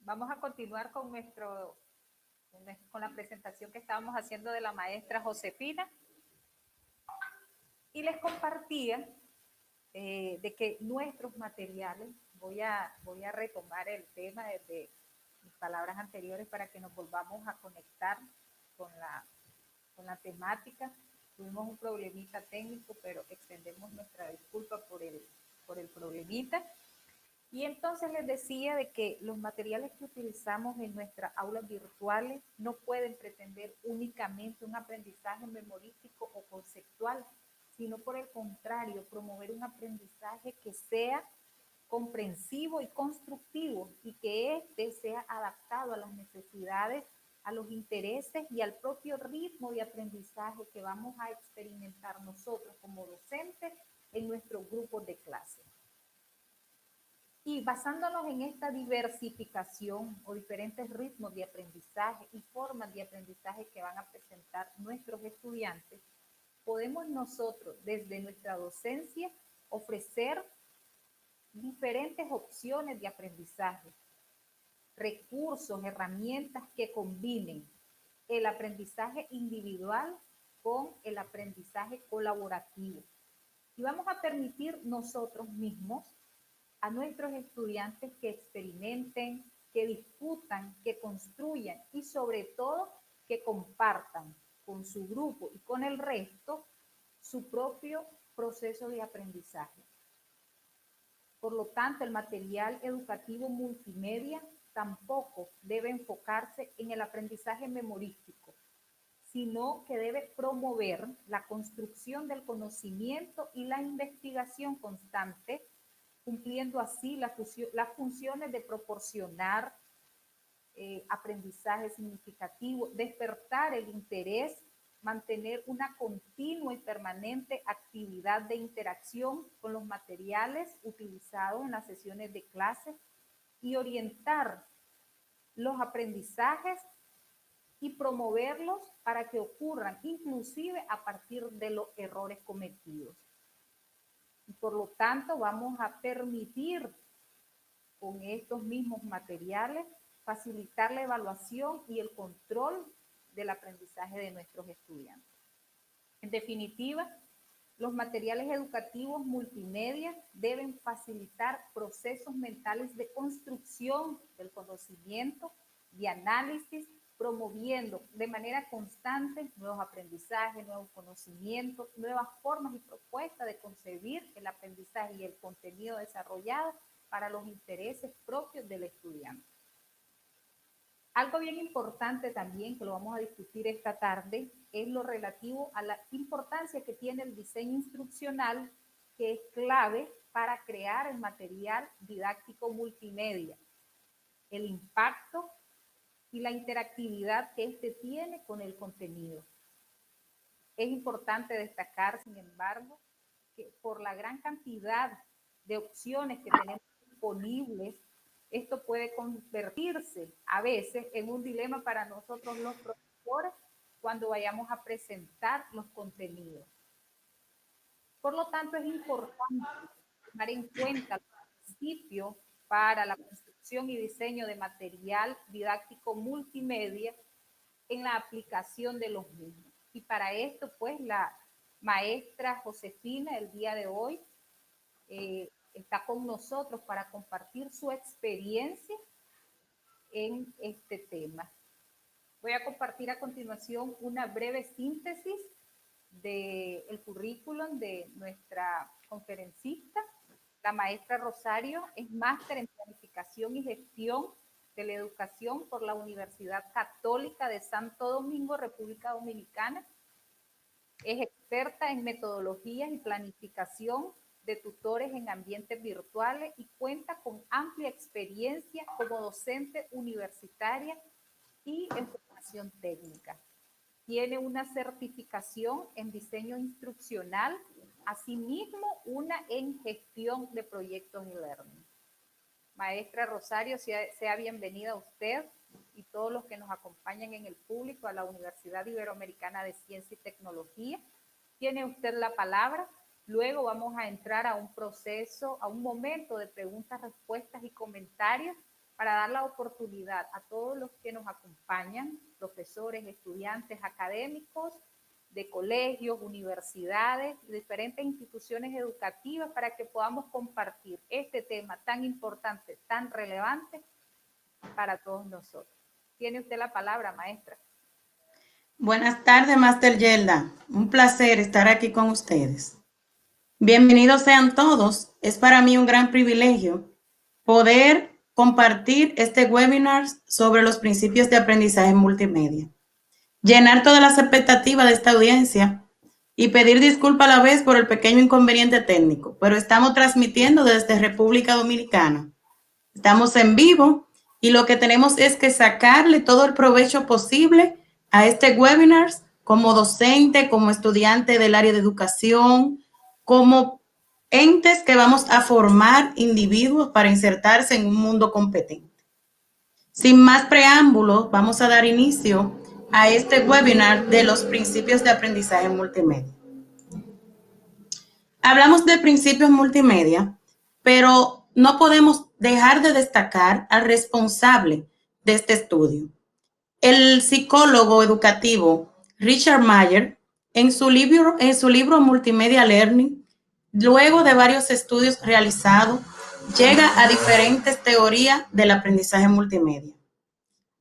Vamos a continuar con con la presentación que estábamos haciendo de la maestra Josefina. Y les compartía de que nuestros materiales, voy a retomar el tema desde mis palabras anteriores para que nos volvamos a conectar con la temática. Tuvimos un problemita técnico, pero extendemos nuestra disculpa por el problemita. Y entonces les decía de que los materiales que utilizamos en nuestras aulas virtuales no pueden pretender únicamente un aprendizaje memorístico o conceptual, sino por el contrario, promover un aprendizaje que sea comprensivo y constructivo y que éste sea adaptado a las necesidades, a los intereses y al propio ritmo de aprendizaje que vamos a experimentar nosotros como docentes en nuestros grupos de clase. Y basándonos en esta diversificación o diferentes ritmos de aprendizaje y formas de aprendizaje que van a presentar nuestros estudiantes, podemos nosotros desde nuestra docencia ofrecer diferentes opciones de aprendizaje, recursos, herramientas que combinen el aprendizaje individual con el aprendizaje colaborativo. Y vamos a permitir nosotros mismos a nuestros estudiantes que experimenten, que discutan, que construyan y sobre todo que compartan con su grupo y con el resto su propio proceso de aprendizaje. Por lo tanto, el material educativo multimedia tampoco debe enfocarse en el aprendizaje memorístico, sino que debe promover la construcción del conocimiento y la investigación constante, cumpliendo así las funciones de proporcionar aprendizaje significativo, despertar el interés, mantener una continua y permanente actividad de interacción con los materiales utilizados en las sesiones de clase y orientar los aprendizajes y promoverlos para que ocurran inclusive a partir de los errores cometidos. Y por lo tanto, vamos a permitir con estos mismos materiales facilitar la evaluación y el control del aprendizaje de nuestros estudiantes. En definitiva, los materiales educativos multimedia deben facilitar procesos mentales de construcción del conocimiento, de análisis, promoviendo de manera constante nuevos aprendizajes, nuevos conocimientos, nuevas formas y propuestas de concebir el aprendizaje y el contenido desarrollado para los intereses propios del estudiante. Algo bien importante también, que lo vamos a discutir esta tarde, es lo relativo a la importancia que tiene el diseño instruccional, que es clave para crear el material didáctico multimedia, el impacto y la interactividad que éste tiene con el contenido. Es importante destacar, sin embargo, que por la gran cantidad de opciones que tenemos disponibles, esto puede convertirse a veces en un dilema para nosotros los profesores cuando vayamos a presentar los contenidos. Por lo tanto, es importante tomar en cuenta el principio para la construcción y diseño de material didáctico multimedia en la aplicación de los mismos. Y para esto, pues, la maestra Josefina el día de hoy está con nosotros para compartir su experiencia en este tema. Voy a compartir a continuación una breve síntesis del currículum de nuestra conferencista. La maestra Rosario es máster en planificación y gestión de la educación por la Universidad Católica de Santo Domingo, República Dominicana. Es experta en metodologías y planificación de tutores en ambientes virtuales y cuenta con amplia experiencia como docente universitaria y en formación técnica. Tiene una certificación en diseño instruccional, asimismo una en gestión de proyectos e-learning. Maestra Rosario, sea bienvenida a usted y todos los que nos acompañan en el público a la Universidad Iberoamericana de Ciencia y Tecnología. Tiene usted la palabra. Luego vamos a entrar a un proceso, a un momento de preguntas, respuestas y comentarios para dar la oportunidad a todos los que nos acompañan, profesores, estudiantes, académicos, de colegios, universidades, diferentes instituciones educativas, para que podamos compartir este tema tan importante, tan relevante para todos nosotros. Tiene usted la palabra, maestra. Buenas tardes, Master Yelda. Un placer estar aquí con ustedes. Bienvenidos sean todos. Es para mí un gran privilegio poder compartir este webinar sobre los principios de aprendizaje multimedia. Llenar todas las expectativas de esta audiencia y pedir disculpas a la vez por el pequeño inconveniente técnico, pero estamos transmitiendo desde República Dominicana. Estamos en vivo y lo que tenemos es que sacarle todo el provecho posible a este webinar como docente, como estudiante del área de educación, como entes que vamos a formar individuos para insertarse en un mundo competente. Sin más preámbulos, vamos a dar inicio a este webinar de los principios de aprendizaje multimedia. Hablamos de principios multimedia, pero no podemos dejar de destacar al responsable de este estudio. El psicólogo educativo Richard Mayer, en su libro Multimedia Learning, luego de varios estudios realizados, llega a diferentes teorías del aprendizaje multimedia.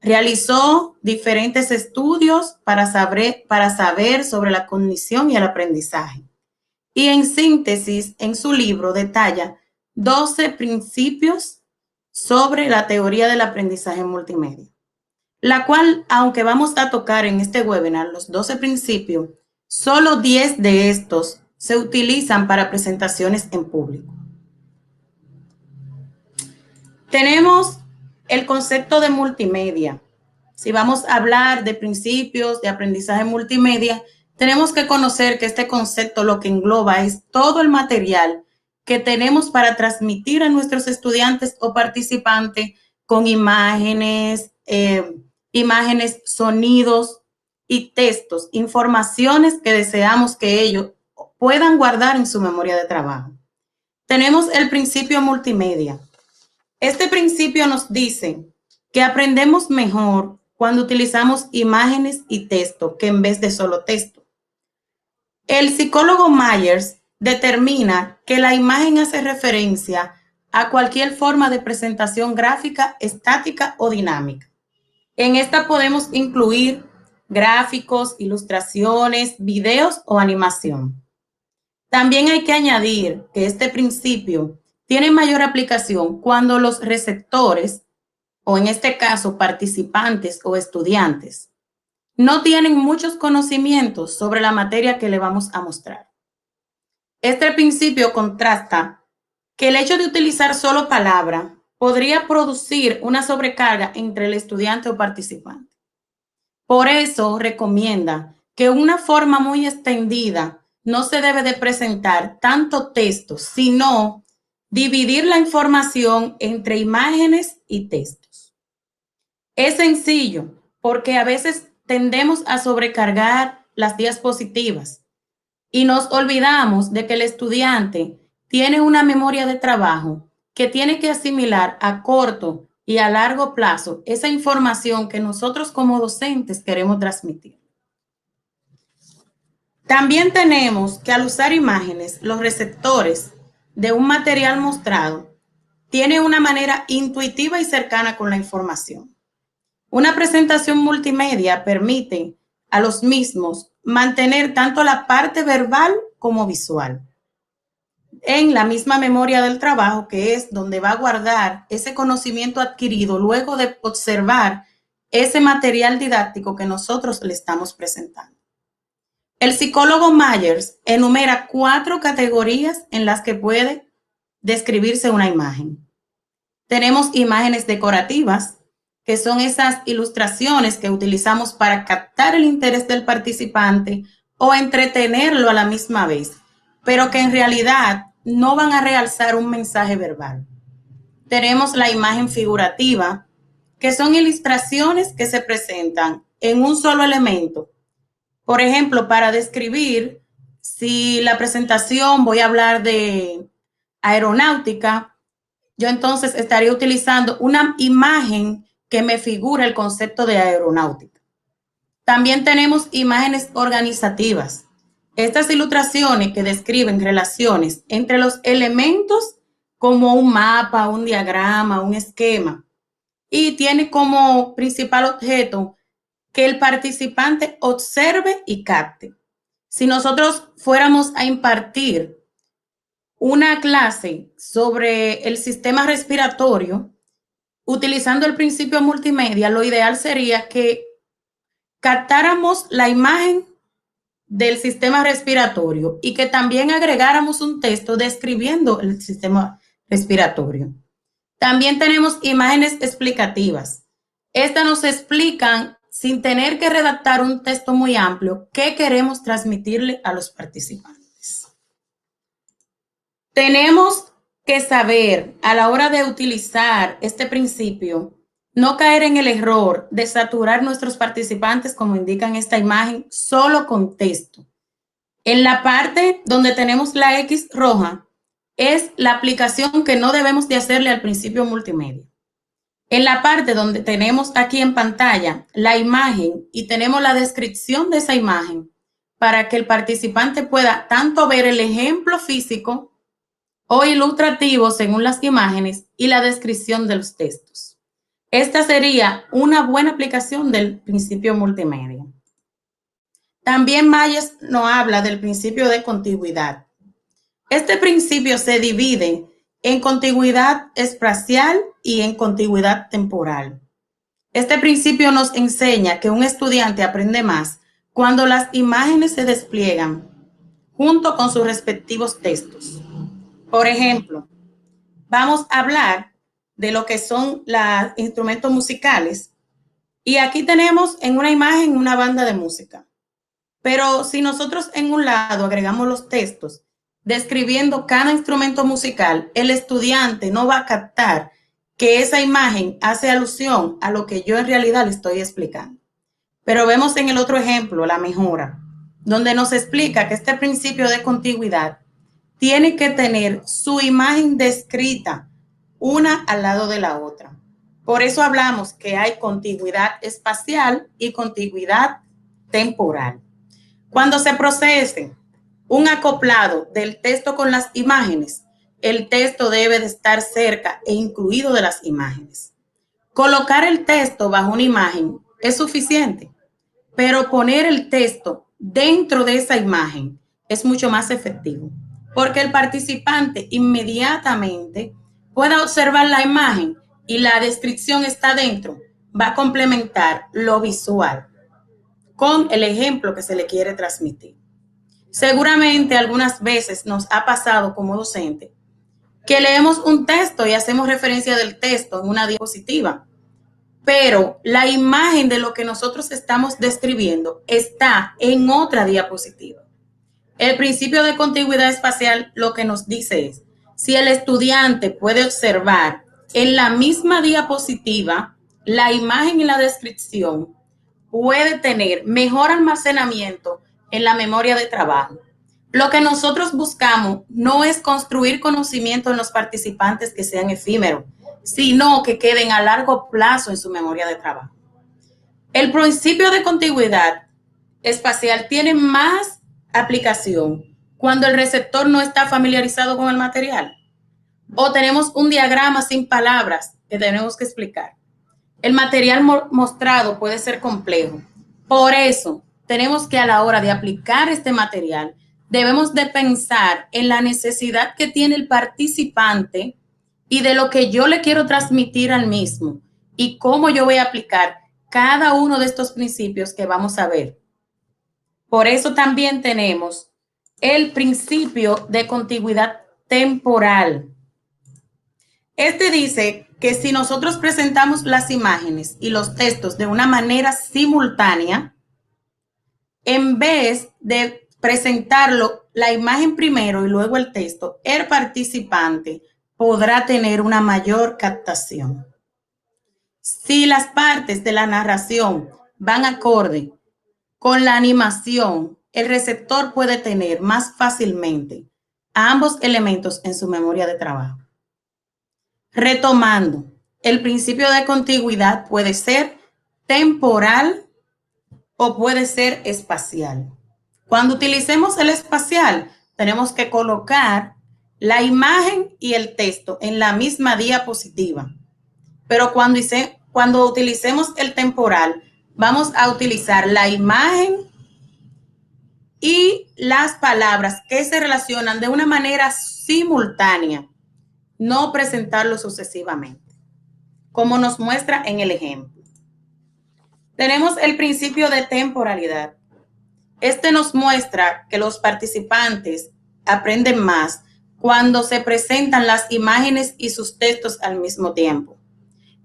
Realizó diferentes estudios para saber sobre la cognición y el aprendizaje. Y en síntesis, en su libro detalla 12 principios sobre la teoría del aprendizaje multimedia, la cual, aunque vamos a tocar en este webinar los 12 principios, solo 10 de estos se utilizan para presentaciones en público. Tenemos el concepto de multimedia. Si vamos a hablar de principios de aprendizaje multimedia, tenemos que conocer que este concepto lo que engloba es todo el material que tenemos para transmitir a nuestros estudiantes o participantes con imágenes, sonidos y textos, informaciones que deseamos que ellos puedan guardar en su memoria de trabajo. Tenemos el principio multimedia. Este principio nos dice que aprendemos mejor cuando utilizamos imágenes y texto que en vez de solo texto. El psicólogo Myers determina que la imagen hace referencia a cualquier forma de presentación gráfica, estática o dinámica. En esta podemos incluir gráficos, ilustraciones, videos o animación. También hay que añadir que este principio tiene mayor aplicación cuando los receptores, o en este caso participantes o estudiantes, no tienen muchos conocimientos sobre la materia que le vamos a mostrar. Este principio contrasta que el hecho de utilizar solo palabra podría producir una sobrecarga entre el estudiante o participante. Por eso recomienda que una forma muy extendida no se debe de presentar tanto texto, sino dividir la información entre imágenes y textos. Es sencillo porque a veces tendemos a sobrecargar las diapositivas y nos olvidamos de que el estudiante tiene una memoria de trabajo que tiene que asimilar a corto y a largo plazo esa información que nosotros como docentes queremos transmitir. También tenemos que al usar imágenes, los receptores de un material mostrado tienen una manera intuitiva y cercana con la información. Una presentación multimedia permite a los mismos mantener tanto la parte verbal como visual en la misma memoria del trabajo, que es donde va a guardar ese conocimiento adquirido luego de observar ese material didáctico que nosotros le estamos presentando. El psicólogo Myers enumera 4 categorías en las que puede describirse una imagen. Tenemos imágenes decorativas, que son esas ilustraciones que utilizamos para captar el interés del participante o entretenerlo a la misma vez, pero que en realidad no van a realzar un mensaje verbal. Tenemos la imagen figurativa, que son ilustraciones que se presentan en un solo elemento. Por ejemplo, para describir, si la presentación voy a hablar de aeronáutica, yo entonces estaría utilizando una imagen que me figura el concepto de aeronáutica. También tenemos imágenes organizativas. Estas ilustraciones que describen relaciones entre los elementos como un mapa, un diagrama, un esquema, y tiene como principal objeto que el participante observe y capte. Si nosotros fuéramos a impartir una clase sobre el sistema respiratorio, utilizando el principio multimedia, lo ideal sería que captáramos la imagen del sistema respiratorio y que también agregáramos un texto describiendo el sistema respiratorio. También tenemos imágenes explicativas. Estas nos explican, sin tener que redactar un texto muy amplio, qué queremos transmitirle a los participantes. Tenemos que saber a la hora de utilizar este principio, no caer en el error de saturar nuestros participantes, como indica en esta imagen, solo con texto. En la parte donde tenemos la X roja, es la aplicación que no debemos de hacerle al principio multimedia. En la parte donde tenemos aquí en pantalla la imagen y tenemos la descripción de esa imagen para que el participante pueda tanto ver el ejemplo físico o ilustrativo según las imágenes y la descripción de los textos. Esta sería una buena aplicación del principio multimedia. También Myers nos habla del principio de contigüidad. Este principio se divide en contigüidad espacial y en contigüidad temporal. Este principio nos enseña que un estudiante aprende más cuando las imágenes se despliegan junto con sus respectivos textos. Por ejemplo, vamos a hablar de lo que son los instrumentos musicales. Y aquí tenemos en una imagen una banda de música. Pero si nosotros en un lado agregamos los textos describiendo cada instrumento musical, el estudiante no va a captar que esa imagen hace alusión a lo que yo en realidad le estoy explicando. Pero vemos en el otro ejemplo la mejora, donde nos explica que este principio de contigüidad tiene que tener su imagen descrita una al lado de la otra. Por eso hablamos que hay contigüidad espacial y contigüidad temporal. Cuando se procese un acoplado del texto con las imágenes, el texto debe de estar cerca e incluido de las imágenes. Colocar el texto bajo una imagen es suficiente, pero poner el texto dentro de esa imagen es mucho más efectivo, porque el participante inmediatamente pueda observar la imagen y la descripción está dentro, va a complementar lo visual con el ejemplo que se le quiere transmitir. Seguramente algunas veces nos ha pasado como docente que leemos un texto y hacemos referencia del texto en una diapositiva, pero la imagen de lo que nosotros estamos describiendo está en otra diapositiva. El principio de contigüidad espacial lo que nos dice es, si el estudiante puede observar en la misma diapositiva la imagen y la descripción, puede tener mejor almacenamiento en la memoria de trabajo. Lo que nosotros buscamos no es construir conocimiento en los participantes que sean efímeros, sino que queden a largo plazo en su memoria de trabajo. El principio de contigüidad espacial tiene más aplicación cuando el receptor no está familiarizado con el material o tenemos un diagrama sin palabras que tenemos que explicar. El material mostrado puede ser complejo. Por eso, tenemos que a la hora de aplicar este material, debemos de pensar en la necesidad que tiene el participante y de lo que yo le quiero transmitir al mismo y cómo yo voy a aplicar cada uno de estos principios que vamos a ver. Por eso también tenemos el principio de contigüidad temporal. Este dice que si nosotros presentamos las imágenes y los textos de una manera simultánea, en vez de presentarlo la imagen primero y luego el texto, el participante podrá tener una mayor captación. Si las partes de la narración van acorde con la animación, el receptor puede tener más fácilmente a ambos elementos en su memoria de trabajo. Retomando, el principio de contigüidad puede ser temporal o puede ser espacial. Cuando utilicemos el espacial, tenemos que colocar la imagen y el texto en la misma diapositiva. Pero cuando utilicemos el temporal, vamos a utilizar la imagen y las palabras que se relacionan de una manera simultánea, no presentarlo sucesivamente, como nos muestra en el ejemplo. Tenemos el principio de temporalidad. Este nos muestra que los participantes aprenden más cuando se presentan las imágenes y sus textos al mismo tiempo.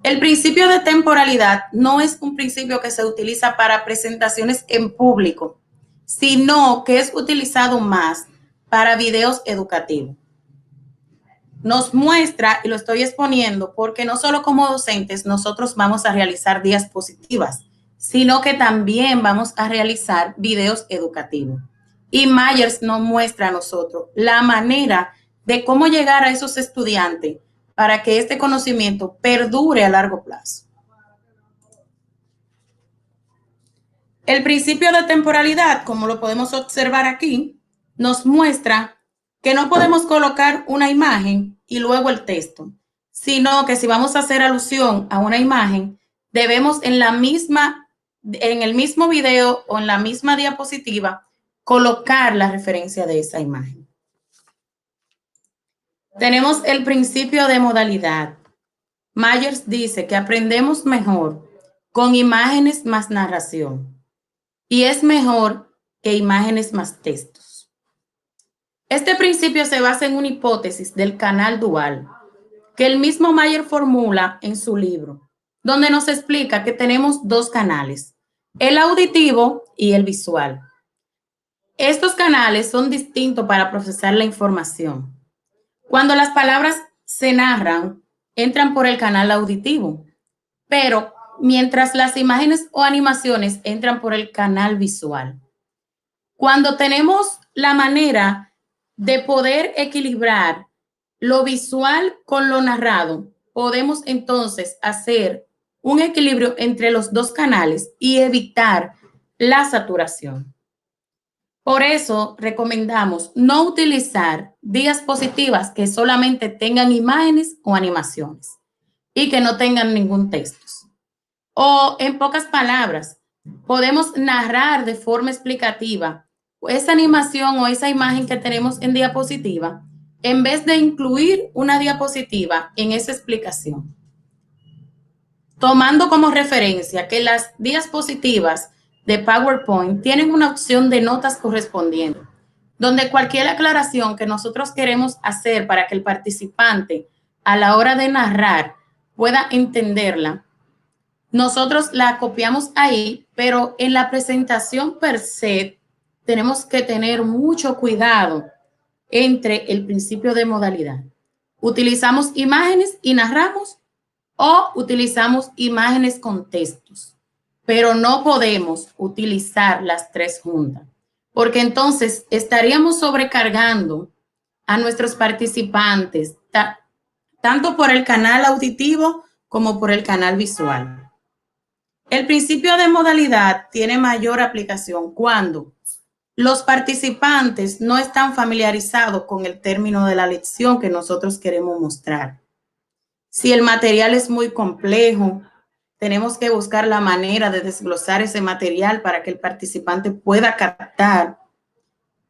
El principio de temporalidad no es un principio que se utiliza para presentaciones en público, sino que es utilizado más para videos educativos. Nos muestra, y lo estoy exponiendo, porque no solo como docentes nosotros vamos a realizar diapositivas, sino que también vamos a realizar videos educativos. Y Myers nos muestra a nosotros la manera de cómo llegar a esos estudiantes para que este conocimiento perdure a largo plazo. El principio de temporalidad, como lo podemos observar aquí, nos muestra que no podemos colocar una imagen y luego el texto, sino que si vamos a hacer alusión a una imagen, debemos en el mismo video o en la misma diapositiva colocar la referencia de esa imagen. Tenemos el principio de modalidad. Myers dice que aprendemos mejor con imágenes más narración y es mejor que imágenes más textos. Este principio se basa en una hipótesis del canal dual que el mismo Myers formula en su libro, donde nos explica que tenemos dos canales, el auditivo y el visual. Estos canales son distintos para procesar la información. Cuando las palabras se narran, entran por el canal auditivo, pero mientras las imágenes o animaciones entran por el canal visual. Cuando tenemos la manera de poder equilibrar lo visual con lo narrado, podemos entonces hacer un equilibrio entre los dos canales y evitar la saturación. Por eso recomendamos no utilizar diapositivas que solamente tengan imágenes o animaciones y que no tengan ningún texto. O en pocas palabras, podemos narrar de forma explicativa esa animación o esa imagen que tenemos en diapositiva en vez de incluir una diapositiva en esa explicación. Tomando como referencia que las diapositivas de PowerPoint tienen una opción de notas correspondiente, donde cualquier aclaración que nosotros queremos hacer para que el participante a la hora de narrar pueda entenderla, nosotros la copiamos ahí, pero en la presentación per se tenemos que tener mucho cuidado entre el principio de modalidad. ¿Utilizamos imágenes y narramos o utilizamos imágenes con textos? Pero no podemos utilizar las tres juntas, porque entonces estaríamos sobrecargando a nuestros participantes, tanto por el canal auditivo como por el canal visual. El principio de modalidad tiene mayor aplicación cuando los participantes no están familiarizados con el término de la lección que nosotros queremos mostrar. Si el material es muy complejo, tenemos que buscar la manera de desglosar ese material para que el participante pueda captar.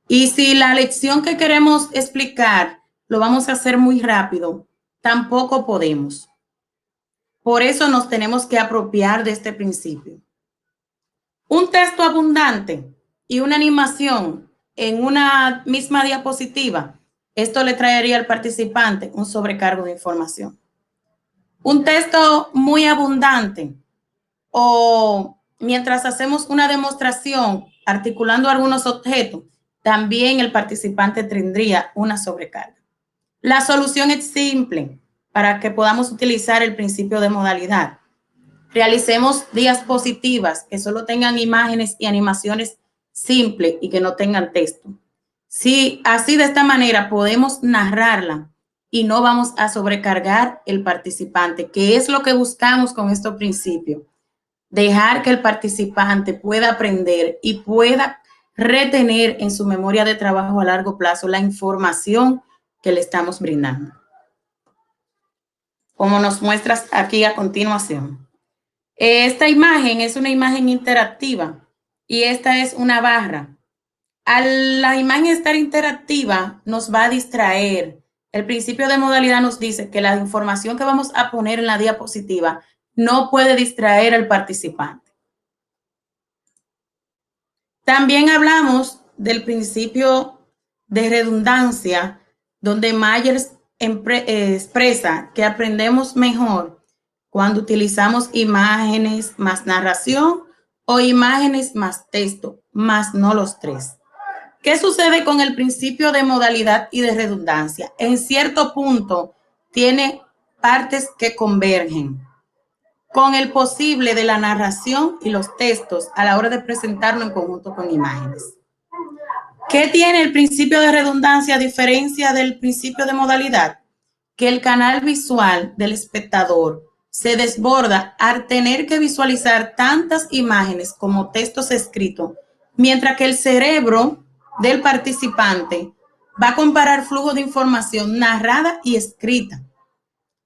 Y si la lección que queremos explicar lo vamos a hacer muy rápido, tampoco podemos. Por eso nos tenemos que apropiar de este principio. Un texto abundante y una animación en una misma diapositiva, esto le traería al participante un sobrecargo de información. Un texto muy abundante o mientras hacemos una demostración articulando algunos objetos, también el participante tendría una sobrecarga. La solución es simple para que podamos utilizar el principio de modalidad. Realicemos diapositivas que solo tengan imágenes y animaciones simples y que no tengan texto. Sí, así de esta manera podemos narrarla y no vamos a sobrecargar el participante, que es lo que buscamos con estos principios. Dejar que el participante pueda aprender y pueda retener en su memoria de trabajo a largo plazo la información que le estamos brindando. Como nos muestras aquí a continuación. Esta imagen es una imagen interactiva y esta es una barra. Al la imagen estar interactiva nos va a distraer. El principio de modalidad nos dice que la información que vamos a poner en la diapositiva no puede distraer al participante. También hablamos del principio de redundancia, donde Myers expresa que aprendemos mejor cuando utilizamos imágenes más narración o imágenes más texto, más no los tres. ¿Qué sucede con el principio de modalidad y de redundancia? En cierto punto tiene partes que convergen con el posible de la narración y los textos a la hora de presentarlo en conjunto con imágenes. ¿Qué tiene el principio de redundancia a diferencia del principio de modalidad? Que el canal visual del espectador se desborda al tener que visualizar tantas imágenes como textos escritos, mientras que el cerebro del participante va a comparar flujo de información narrada y escrita.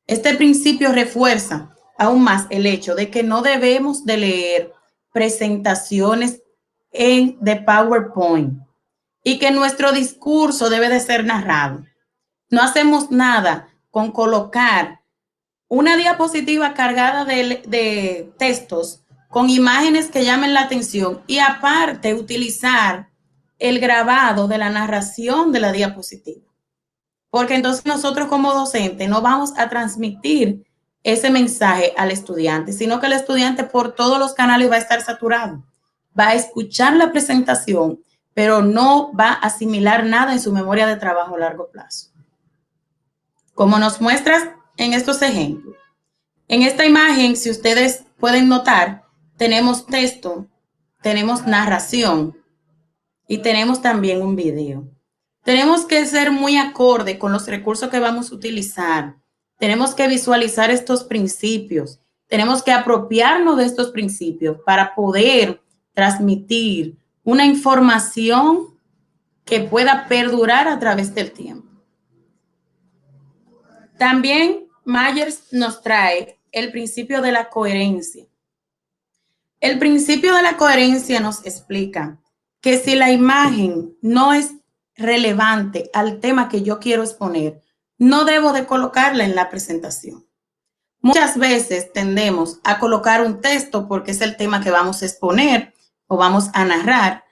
Este principio refuerza aún más el hecho de que no debemos de leer presentaciones de PowerPoint y que nuestro discurso debe de ser narrado. No hacemos nada con colocar una diapositiva cargada de textos con imágenes que llamen la atención y aparte utilizar el grabado de la narración de la diapositiva. Porque entonces nosotros como docentes no vamos a transmitir ese mensaje al estudiante, sino que el estudiante por todos los canales va a estar saturado. Va a escuchar la presentación, pero no va a asimilar nada en su memoria de trabajo a largo plazo. Como nos muestras en estos ejemplos. En esta imagen, si ustedes pueden notar, tenemos texto, tenemos narración y tenemos también un video. Tenemos que ser muy acorde con los recursos que vamos a utilizar. Tenemos que visualizar estos principios. Tenemos que apropiarnos de estos principios para poder transmitir una información que pueda perdurar a través del tiempo. También Myers nos trae el principio de la coherencia. El principio de la coherencia nos explica que si la imagen no es relevante al tema que yo quiero exponer, no debo de colocarla en la presentación. Muchas veces tendemos a colocar un texto porque es el tema que vamos a exponer o vamos a narrar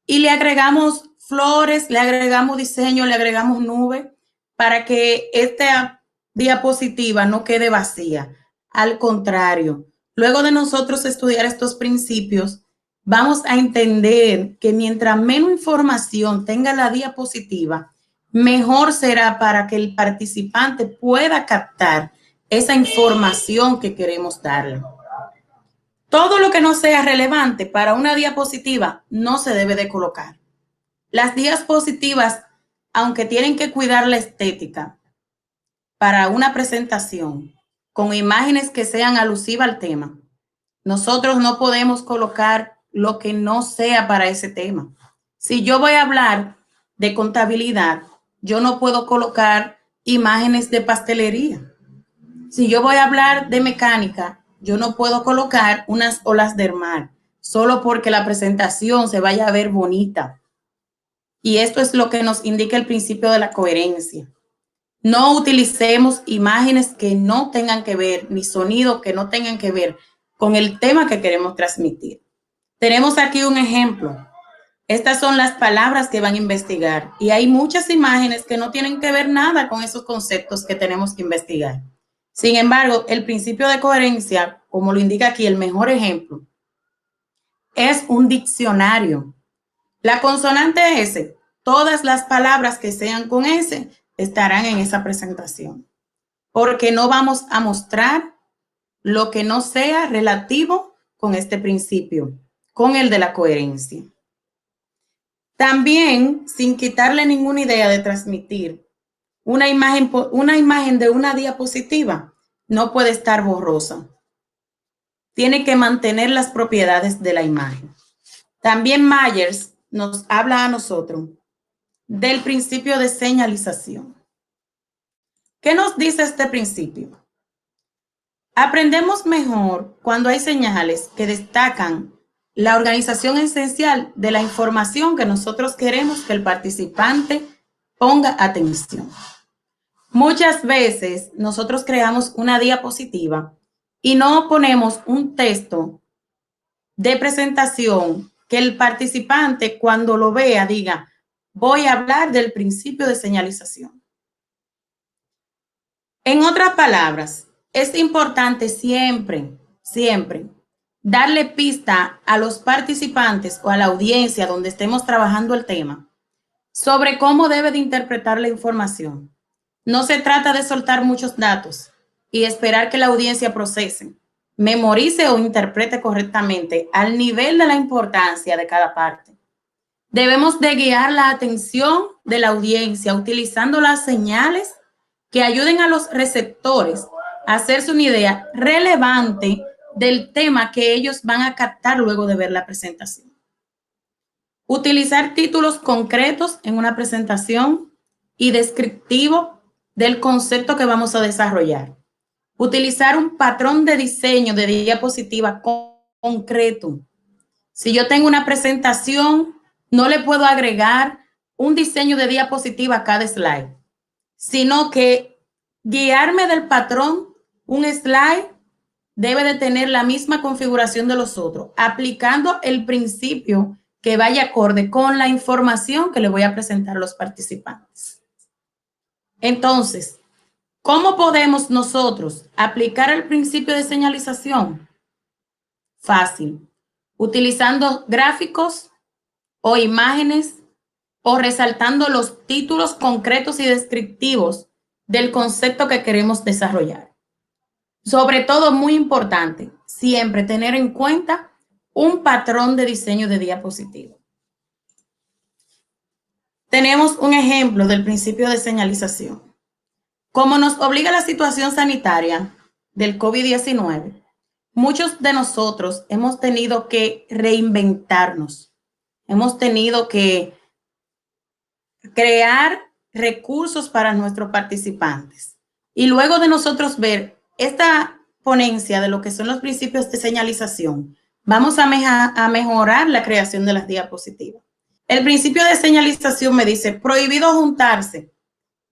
y le agregamos flores, le agregamos diseño, le agregamos nube para que esta diapositiva no quede vacía. Al contrario, luego de nosotros estudiar estos principios, vamos a entender que mientras menos información tenga la diapositiva, mejor será para que el participante pueda captar esa información que queremos darle. Todo lo que no sea relevante para una diapositiva no se debe de colocar. Las diapositivas, aunque tienen que cuidar la estética para una presentación con imágenes que sean alusivas al tema, nosotros no podemos colocar lo que no sea para ese tema. Si yo voy a hablar de contabilidad, yo no puedo colocar imágenes de pastelería. Si yo voy a hablar de mecánica, yo no puedo colocar unas olas del mar, solo porque la presentación se vaya a ver bonita. Y esto es lo que nos indica el principio de la coherencia. No utilicemos imágenes que no tengan que ver, ni sonidos que no tengan que ver con el tema que queremos transmitir. Tenemos aquí un ejemplo. Estas son las palabras que van a investigar y hay muchas imágenes que no tienen que ver nada con esos conceptos que tenemos que investigar. Sin embargo, el principio de coherencia, como lo indica aquí el mejor ejemplo, es un diccionario. La consonante S, todas las palabras que sean con S estarán en esa presentación, porque no vamos a mostrar lo que no sea relativo con este principio, con el de la coherencia. También, sin quitarle ninguna idea de transmitir una imagen de una diapositiva no puede estar borrosa. Tiene que mantener las propiedades de la imagen. También Myers nos habla a nosotros del principio de señalización. ¿Qué nos dice este principio? Aprendemos mejor cuando hay señales que destacan la organización esencial de la información que nosotros queremos que el participante ponga atención. Muchas veces nosotros creamos una diapositiva y no ponemos un texto de presentación que el participante cuando lo vea diga, voy a hablar del principio de señalización. En otras palabras, es importante siempre darle pista a los participantes o a la audiencia donde estemos trabajando el tema sobre cómo debe de interpretar la información. No se trata de soltar muchos datos y esperar que la audiencia procese, memorice o interprete correctamente al nivel de la importancia de cada parte. Debemos de guiar la atención de la audiencia utilizando las señales que ayuden a los receptores a hacerse una idea relevante del tema que ellos van a captar luego de ver la presentación. Utilizar títulos concretos en una presentación y descriptivo del concepto que vamos a desarrollar. Utilizar un patrón de diseño de diapositiva concreto. Si yo tengo una presentación, no le puedo agregar un diseño de diapositiva a cada slide, sino que guiarme del patrón, un slide debe de tener la misma configuración de los otros, aplicando el principio que vaya acorde con la información que le voy a presentar a los participantes. Entonces, ¿cómo podemos nosotros aplicar el principio de señalización? Fácil, utilizando gráficos o imágenes o resaltando los títulos concretos y descriptivos del concepto que queremos desarrollar. Sobre todo, muy importante, siempre tener en cuenta un patrón de diseño de diapositiva. Tenemos un ejemplo del principio de señalización. Como nos obliga la situación sanitaria del COVID-19, muchos de nosotros hemos tenido que reinventarnos. Hemos tenido que crear recursos para nuestros participantes. Y luego de nosotros ver esta ponencia de lo que son los principios de señalización, vamos a mejorar la creación de las diapositivas. El principio de señalización me dice, prohibido juntarse,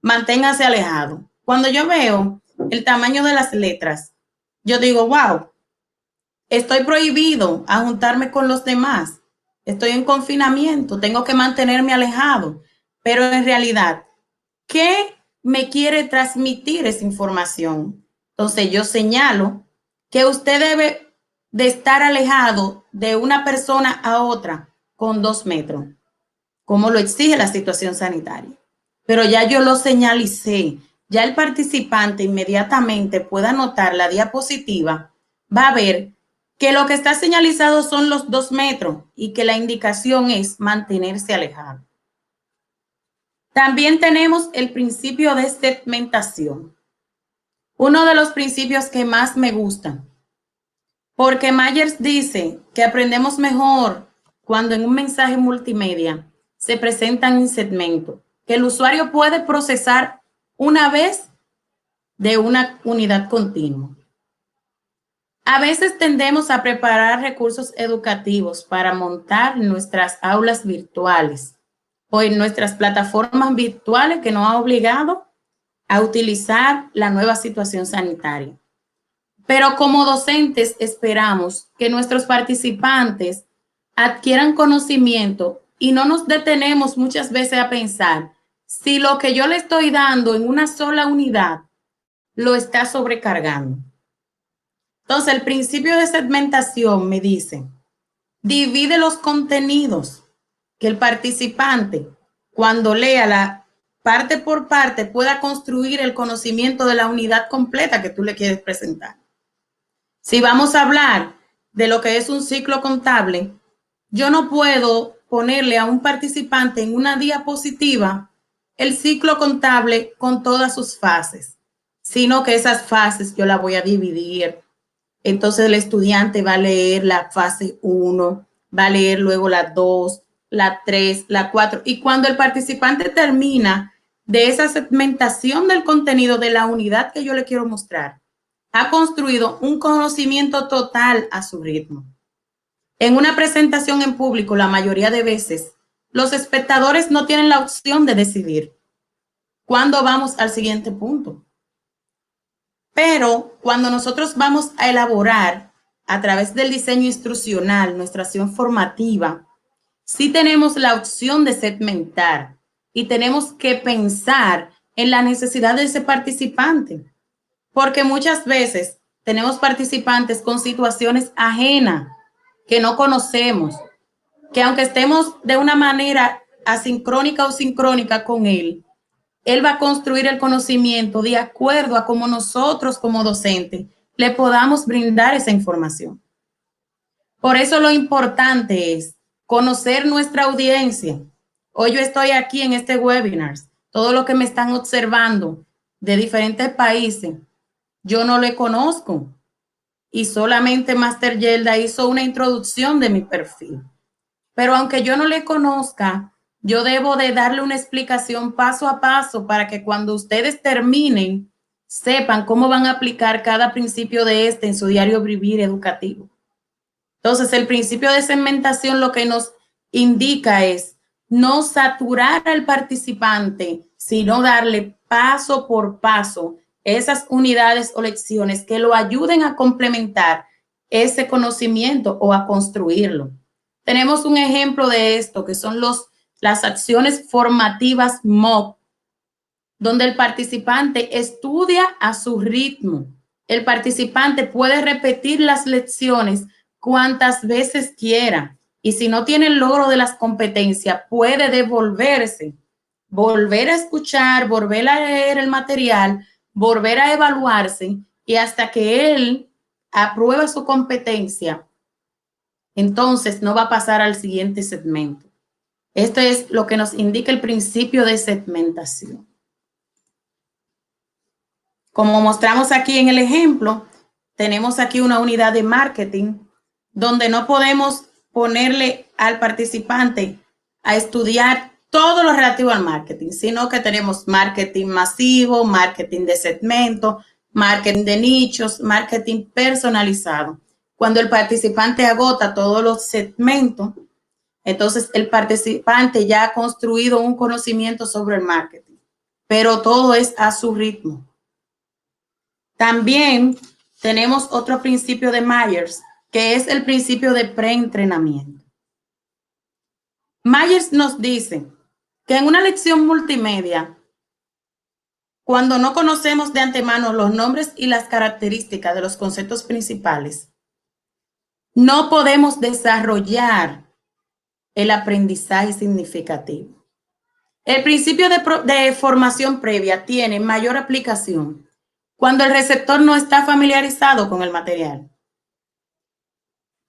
manténgase alejado. Cuando yo veo el tamaño de las letras, yo digo, wow, estoy prohibido a juntarme con los demás. Estoy en confinamiento, tengo que mantenerme alejado. Pero en realidad, ¿qué me quiere transmitir esa información? Entonces yo señalo que usted debe de estar alejado de una persona a otra con 2 metros, como lo exige la situación sanitaria. Pero ya yo lo señalicé, ya el participante inmediatamente pueda anotar la diapositiva, va a ver que lo que está señalizado son los 2 metros y que la indicación es mantenerse alejado. También tenemos el principio de segmentación. Uno de los principios que más me gustan, porque Myers dice que aprendemos mejor cuando en un mensaje multimedia se presentan en segmentos, que el usuario puede procesar una vez de una unidad continua. A veces tendemos a preparar recursos educativos para montar nuestras aulas virtuales o en nuestras plataformas virtuales que nos ha obligado a utilizar la nueva situación sanitaria. Pero como docentes esperamos que nuestros participantes adquieran conocimiento y no nos detenemos muchas veces a pensar si lo que yo le estoy dando en una sola unidad lo está sobrecargando. Entonces, el principio de segmentación me dice, divide los contenidos, que el participante, cuando lea la parte por parte, pueda construir el conocimiento de la unidad completa que tú le quieres presentar. Si vamos a hablar de lo que es un ciclo contable, yo no puedo ponerle a un participante en una diapositiva el ciclo contable con todas sus fases, sino que esas fases yo las voy a dividir. Entonces el estudiante va a leer la fase 1, va a leer luego la 2, la 3, la 4, y cuando el participante termina de esa segmentación del contenido de la unidad que yo le quiero mostrar, ha construido un conocimiento total a su ritmo. En una presentación en público, la mayoría de veces, los espectadores no tienen la opción de decidir cuándo vamos al siguiente punto. Pero cuando nosotros vamos a elaborar a través del diseño instruccional nuestra acción formativa, sí tenemos la opción de segmentar y tenemos que pensar en la necesidad de ese participante, porque muchas veces tenemos participantes con situaciones ajenas que no conocemos, que aunque estemos de una manera asincrónica o sincrónica con él va a construir el conocimiento de acuerdo a cómo nosotros como docentes le podamos brindar esa información. Por eso lo importante es conocer nuestra audiencia. Hoy yo estoy aquí en este webinar, todo lo que me están observando de diferentes países, yo no le conozco y solamente Master Yelda hizo una introducción de mi perfil. Pero aunque yo no le conozca, yo debo de darle una explicación paso a paso para que cuando ustedes terminen, sepan cómo van a aplicar cada principio de este en su diario vivir educativo. Entonces, el principio de segmentación lo que nos indica es no saturar al participante, sino darle paso por paso esas unidades o lecciones que lo ayuden a complementar ese conocimiento o a construirlo. Tenemos un ejemplo de esto, que son las acciones formativas MOOC, donde el participante estudia a su ritmo. El participante puede repetir las lecciones cuantas veces quiera. Y si no tiene el logro de las competencias, puede devolverse, volver a escuchar, volver a leer el material, volver a evaluarse y hasta que él apruebe su competencia, entonces no va a pasar al siguiente segmento. Esto es lo que nos indica el principio de segmentación. Como mostramos aquí en el ejemplo, tenemos aquí una unidad de marketing donde no podemos ponerle al participante a estudiar todo lo relativo al marketing, sino que tenemos marketing masivo, marketing de segmento, marketing de nichos, marketing personalizado. Cuando el participante agota todos los segmentos, entonces el participante ya ha construido un conocimiento sobre el marketing, pero todo es a su ritmo. También tenemos otro principio de Myers, que es el principio de preentrenamiento. Myers nos dice que en una lección multimedia, cuando no conocemos de antemano los nombres y las características de los conceptos principales, no podemos desarrollar el aprendizaje significativo. El principio de formación previa tiene mayor aplicación cuando el receptor no está familiarizado con el material.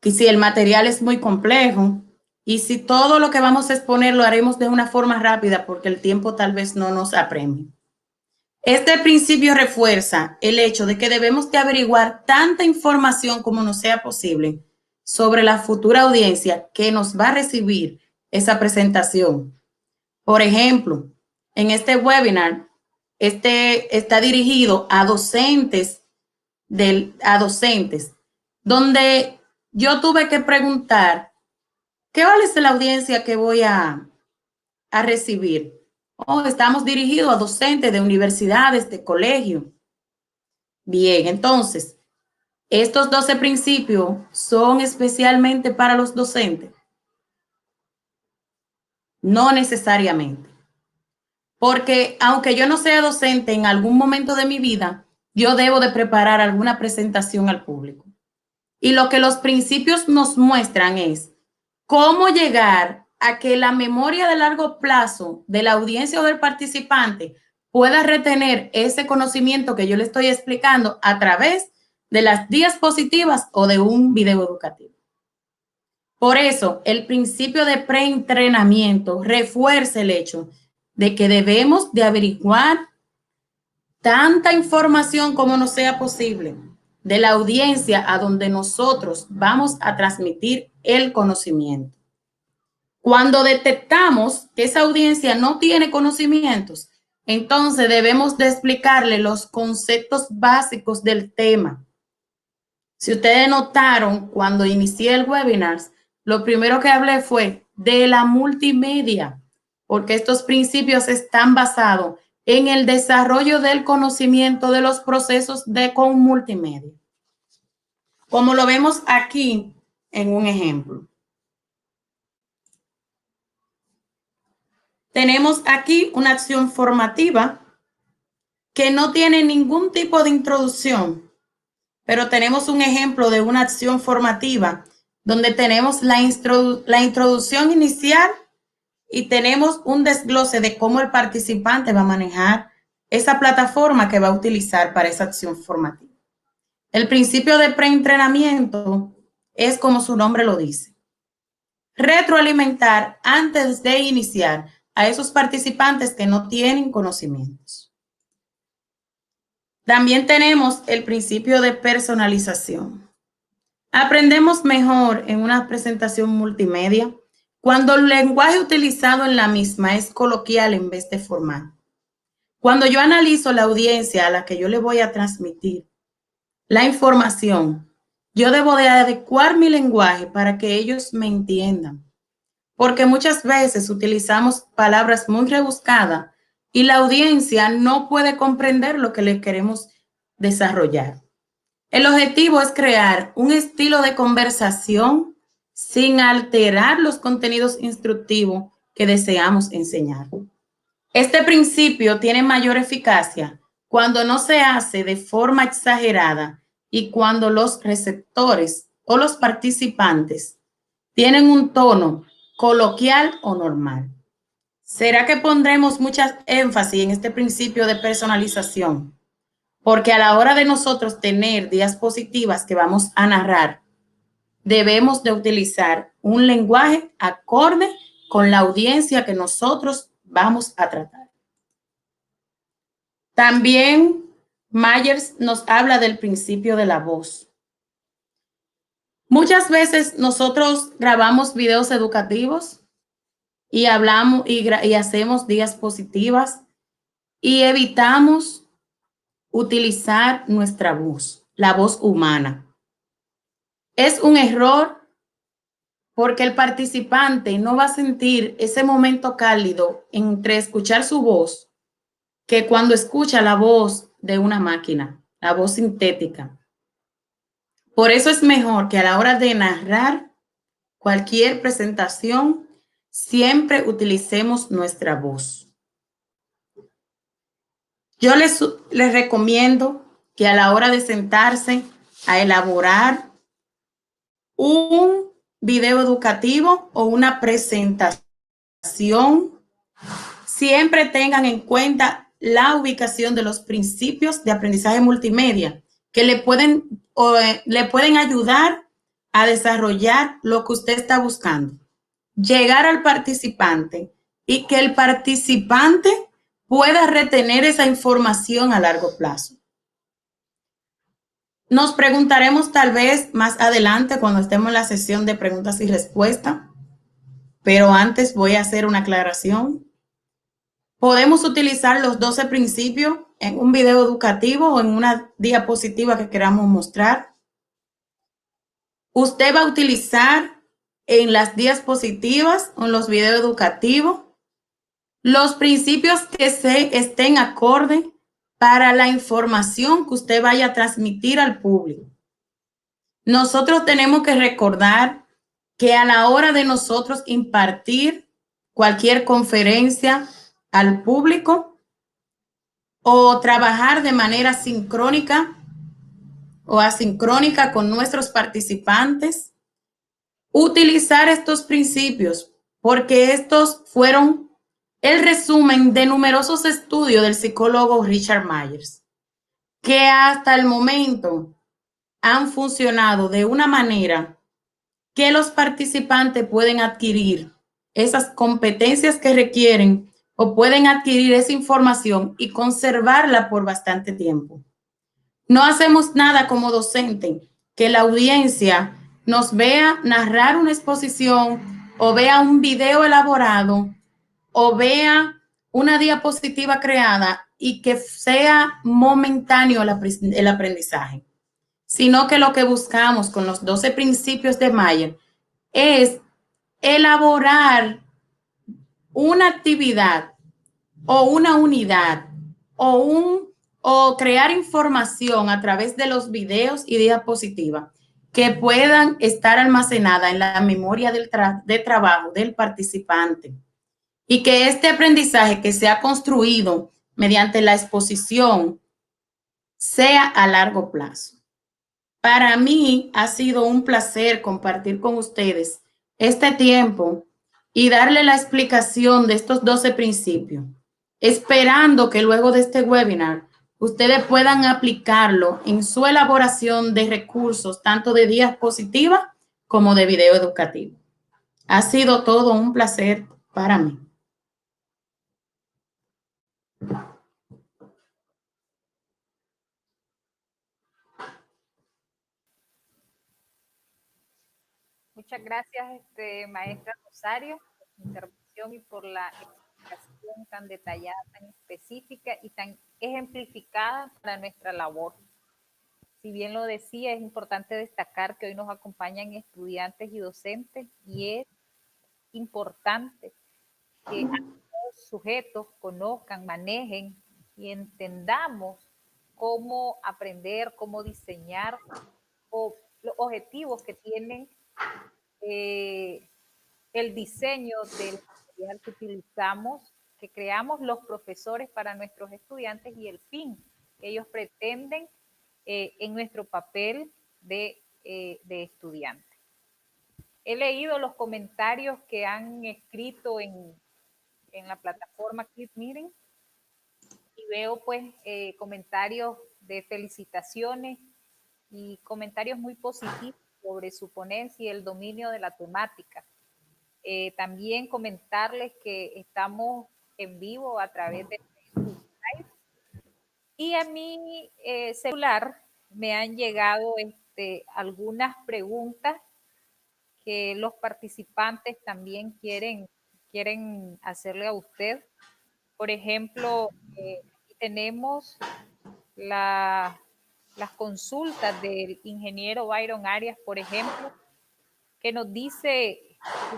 Y si el material es muy complejo y si todo lo que vamos a exponer lo haremos de una forma rápida porque el tiempo tal vez no nos apremie. Este principio refuerza el hecho de que debemos de averiguar tanta información como nos sea posible sobre la futura audiencia que nos va a recibir esa presentación. Por ejemplo, en este webinar, está dirigido a docentes, donde yo tuve que preguntar, ¿qué vale es la audiencia que voy a recibir? Estamos dirigidos a docentes de universidades, de colegios. Bien, entonces, estos 12 principios son especialmente para los docentes. No necesariamente. Porque aunque yo no sea docente en algún momento de mi vida, yo debo de preparar alguna presentación al público. Y lo que los principios nos muestran es cómo llegar a que la memoria de largo plazo de la audiencia o del participante pueda retener ese conocimiento que yo le estoy explicando a través de las diapositivas o de un video educativo. Por eso, el principio de preentrenamiento refuerza el hecho de que debemos de averiguar tanta información como nos sea posible de la audiencia a donde nosotros vamos a transmitir el conocimiento. Cuando detectamos que esa audiencia no tiene conocimientos, entonces debemos de explicarle los conceptos básicos del tema. Si ustedes notaron, cuando inicié el webinar, lo primero que hablé fue de la multimedia, porque estos principios están basados en el desarrollo del conocimiento de los procesos con multimedia. Como lo vemos aquí en un ejemplo. Tenemos aquí una acción formativa que no tiene ningún tipo de introducción, pero tenemos un ejemplo de una acción formativa donde tenemos la introducción inicial y tenemos un desglose de cómo el participante va a manejar esa plataforma que va a utilizar para esa acción formativa. El principio de preentrenamiento es como su nombre lo dice. Retroalimentar antes de iniciar a esos participantes que no tienen conocimientos. También tenemos el principio de personalización. Aprendemos mejor en una presentación multimedia cuando el lenguaje utilizado en la misma es coloquial en vez de formal. Cuando yo analizo la audiencia a la que yo le voy a transmitir la información, yo debo de adecuar mi lenguaje para que ellos me entiendan. Porque muchas veces utilizamos palabras muy rebuscadas y la audiencia no puede comprender lo que le queremos desarrollar. El objetivo es crear un estilo de conversación sin alterar los contenidos instructivos que deseamos enseñar. Este principio tiene mayor eficacia cuando no se hace de forma exagerada y cuando los receptores o los participantes tienen un tono coloquial o normal. ¿Será que pondremos mucha énfasis en este principio de personalización? Porque a la hora de nosotros tener diapositivas que vamos a narrar, debemos de utilizar un lenguaje acorde con la audiencia que nosotros vamos a tratar. También Myers nos habla del principio de la voz. Muchas veces nosotros grabamos videos educativos y hablamos y hacemos diapositivas y evitamos utilizar nuestra voz, la voz humana. Es un error porque el participante no va a sentir ese momento cálido entre escuchar su voz que cuando escucha la voz de una máquina, la voz sintética. Por eso es mejor que a la hora de narrar cualquier presentación, siempre utilicemos nuestra voz. Yo les recomiendo que a la hora de sentarse a elaborar un video educativo o una presentación, siempre tengan en cuenta la ubicación de los principios de aprendizaje multimedia que le pueden ayudar a desarrollar lo que usted está buscando. Llegar al participante y que el participante pueda retener esa información a largo plazo. Nos preguntaremos tal vez más adelante cuando estemos en la sesión de preguntas y respuestas, pero antes voy a hacer una aclaración. Podemos utilizar los 12 principios en un video educativo o en una diapositiva que queramos mostrar. Usted va a utilizar en las diapositivas o en los videos educativos los principios que estén acorde para la información que usted vaya a transmitir al público. Nosotros tenemos que recordar que a la hora de nosotros impartir cualquier conferencia al público o trabajar de manera sincrónica o asincrónica con nuestros participantes, utilizar estos principios, porque estos fueron el resumen de numerosos estudios del psicólogo Richard Myers, que hasta el momento han funcionado de una manera que los participantes pueden adquirir esas competencias que requieren o pueden adquirir esa información y conservarla por bastante tiempo. No hacemos nada como docente que la audiencia nos vea narrar una exposición o vea un video elaborado o vea una diapositiva creada y que sea momentáneo el aprendizaje, sino que lo que buscamos con los 12 principios de Mayer es elaborar una actividad o una unidad o crear información a través de los videos y diapositivas que puedan estar almacenadas en la memoria de trabajo del participante y que este aprendizaje que se ha construido mediante la exposición sea a largo plazo. Para mí ha sido un placer compartir con ustedes este tiempo y darle la explicación de estos 12 principios, esperando que luego de este webinar ustedes puedan aplicarlo en su elaboración de recursos, tanto de diapositiva como de video educativo. Ha sido todo un placer para mí. Muchas gracias, maestra Rosario, por su intervención y por la explicación tan detallada, tan específica y tan ejemplificada para nuestra labor. Si bien lo decía, es importante destacar que hoy nos acompañan estudiantes y docentes y es importante que los sujetos conozcan, manejen y entendamos cómo aprender, cómo diseñar o los objetivos que tienen el diseño del material que utilizamos, que creamos los profesores para nuestros estudiantes y el fin que ellos pretenden en nuestro papel de estudiante. He leído los comentarios que han escrito en la plataforma Clip Meeting y veo pues comentarios de felicitaciones y comentarios muy positivos sobre su ponencia y el dominio de la temática. También comentarles que estamos en vivo a través de Facebook Live y a mi celular me han llegado algunas preguntas que los participantes también quieren hacerle a usted. Por ejemplo, tenemos las consultas del ingeniero Byron Arias, por ejemplo, que nos dice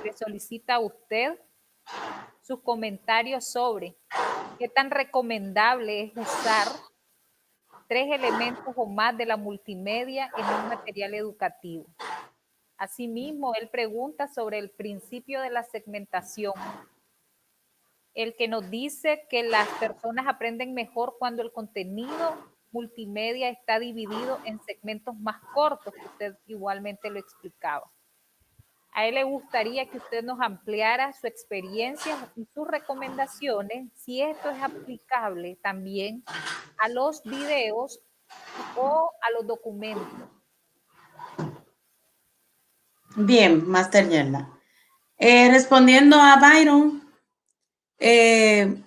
y le solicita a usted sus comentarios sobre qué tan recomendable es usar 3 elementos o más de la multimedia en un material educativo. Asimismo, él pregunta sobre el principio de la segmentación, el que nos dice que las personas aprenden mejor cuando el contenido multimedia está dividido en segmentos más cortos, que usted igualmente lo explicaba. A él le gustaría que usted nos ampliara su experiencia y sus recomendaciones, si esto es aplicable también a los videos o a los documentos. Bien, Master Yerla. Respondiendo a Byron, el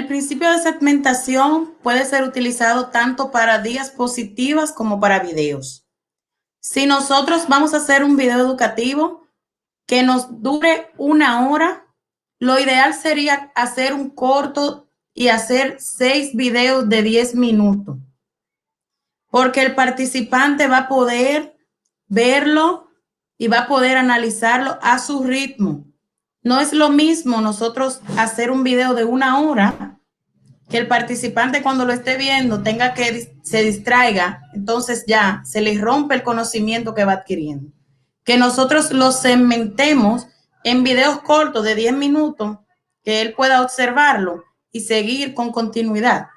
principio de segmentación puede ser utilizado tanto para diapositivas como para videos. Si nosotros vamos a hacer un video educativo que nos dure 1 hora, lo ideal sería hacer un corto y hacer 6 videos de 10 minutos, porque el participante va a poder verlo y va a poder analizarlo a su ritmo. No es lo mismo nosotros hacer un video de 1 hora, que el participante cuando lo esté viendo tenga que se distraiga, entonces ya se le rompe el conocimiento que va adquiriendo. Que nosotros lo segmentemos en videos cortos de 10 minutos, que él pueda observarlo y seguir con continuidad.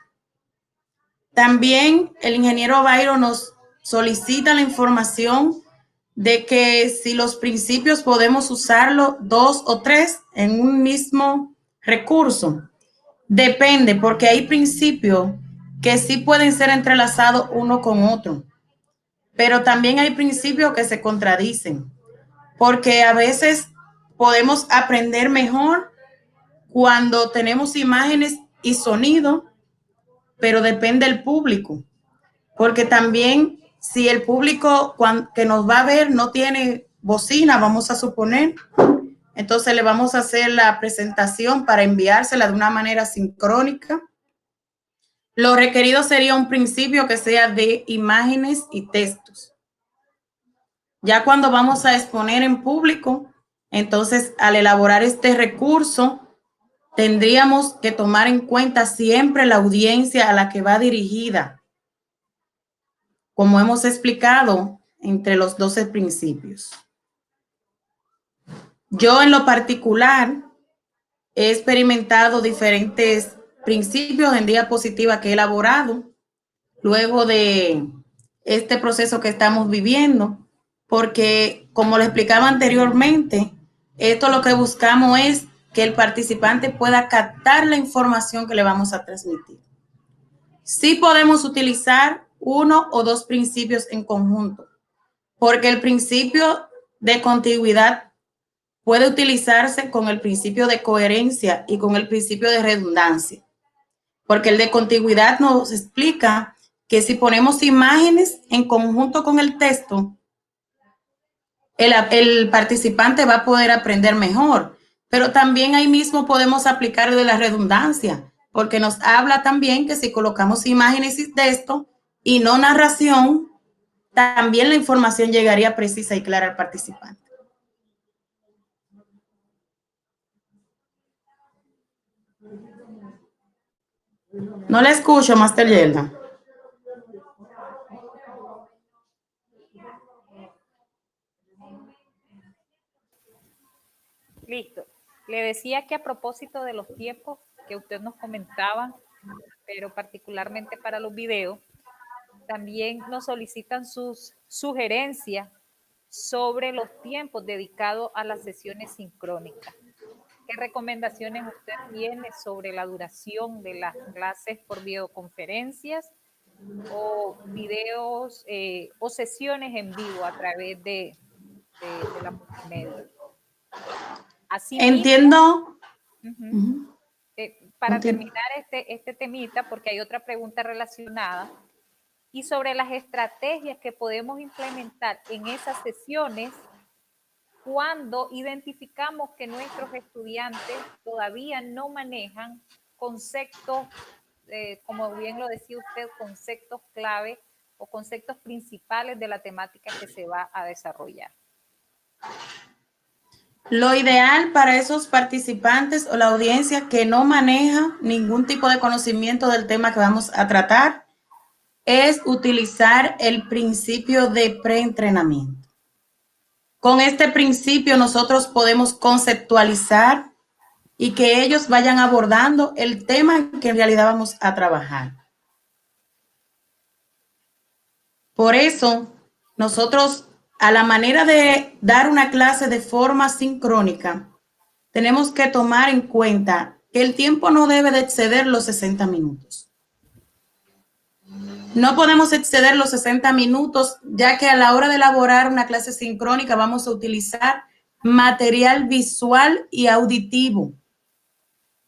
También el ingeniero Byron nos solicita la información de que si los principios podemos usarlo 2 o 3 en un mismo recurso. Depende, porque hay principios que sí pueden ser entrelazados uno con otro, pero también hay principios que se contradicen, porque a veces podemos aprender mejor cuando tenemos imágenes y sonido, pero depende del público, porque también si el público que nos va a ver no tiene bocina, vamos a suponer, entonces le vamos a hacer la presentación para enviársela de una manera sincrónica. Lo requerido sería un principio que sea de imágenes y textos. Ya cuando vamos a exponer en público, entonces al elaborar este recurso, tendríamos que tomar en cuenta siempre la audiencia a la que va dirigida, como hemos explicado entre los 12 principios. Yo en lo particular he experimentado diferentes principios en diapositiva que he elaborado luego de este proceso que estamos viviendo, porque como le explicaba anteriormente, esto lo que buscamos es que el participante pueda captar la información que le vamos a transmitir. Sí podemos utilizar uno o dos principios en conjunto, porque el principio de contigüidad puede utilizarse con el principio de coherencia y con el principio de redundancia, porque el de contigüidad nos explica que si ponemos imágenes en conjunto con el texto, el participante va a poder aprender mejor, pero también ahí mismo podemos aplicar de la redundancia, porque nos habla también que si colocamos imágenes y texto y no narración, también la información llegaría precisa y clara al participante. No le escucho, Master Yelda. Listo. Le decía que a propósito de los tiempos que usted nos comentaba, pero particularmente para los videos, también nos solicitan sus sugerencias sobre los tiempos dedicados a las sesiones sincrónicas. ¿Qué recomendaciones usted tiene sobre la duración de las clases por videoconferencias o videos o sesiones en vivo a través de la multimedia? Así Entiendo. mismo, para terminar este temita, porque hay otra pregunta relacionada, y sobre las estrategias que podemos implementar en esas sesiones cuando identificamos que nuestros estudiantes todavía no manejan conceptos, como bien lo decía usted, conceptos clave o conceptos principales de la temática que se va a desarrollar. Lo ideal para esos participantes o la audiencia que no maneja ningún tipo de conocimiento del tema que vamos a tratar es utilizar el principio de preentrenamiento. Con este principio nosotros podemos conceptualizar y que ellos vayan abordando el tema que en realidad vamos a trabajar. Por eso, nosotros, a la manera de dar una clase de forma sincrónica, tenemos que tomar en cuenta que el tiempo no debe de exceder los 60 minutos. No podemos exceder los 60 minutos, ya que a la hora de elaborar una clase sincrónica vamos a utilizar material visual y auditivo